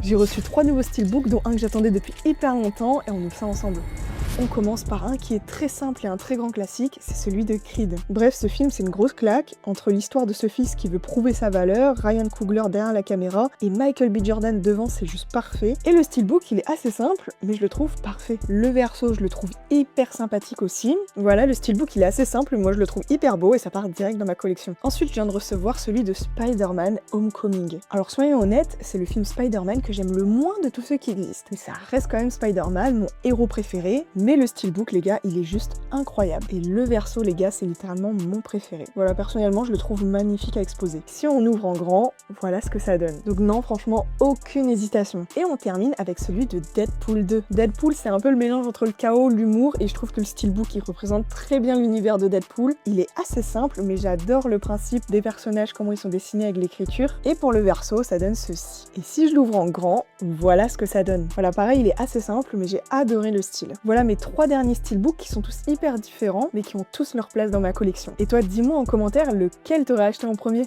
J'ai reçu 3 nouveaux steelbooks, dont un que j'attendais depuis hyper longtemps, et on ouvre ça ensemble. On commence par un qui est très simple et un très grand classique, c'est celui de Creed. Bref, ce film c'est une grosse claque, entre l'histoire de ce fils qui veut prouver sa valeur, Ryan Coogler derrière la caméra, et Michael B. Jordan devant, c'est juste parfait. Et le steelbook il est assez simple, mais je le trouve parfait. Le verso je le trouve hyper sympathique aussi. Voilà, le steelbook il est assez simple, moi je le trouve hyper beau et ça part direct dans ma collection. Ensuite je viens de recevoir celui de Spider-Man Homecoming. Alors soyons honnêtes, c'est le film Spider-Man que j'aime le moins de tous ceux qui existent. Mais ça reste quand même Spider-Man, mon héros préféré, mais le steelbook les gars, il est juste incroyable. Et le verso les gars, c'est littéralement mon préféré. Voilà, personnellement, je le trouve magnifique à exposer. Si on ouvre en grand, voilà ce que ça donne. Donc non, franchement, aucune hésitation. Et on termine avec celui de Deadpool 2. Deadpool, c'est un peu le mélange entre le chaos, l'humour, et je trouve que le steelbook, il représente très bien l'univers de Deadpool. Il est assez simple, mais j'adore le principe des personnages, comment ils sont dessinés avec l'écriture. Et pour le verso, ça donne ceci. Et si je l'ouvre en grand, voilà ce que ça donne. Voilà, pareil, il est assez simple, mais j'ai adoré le style. Voilà mes 3 derniers steelbooks qui sont tous hyper différents, mais qui ont tous leur place dans ma collection. Et toi, dis-moi en commentaire lequel t'aurais acheté en premier.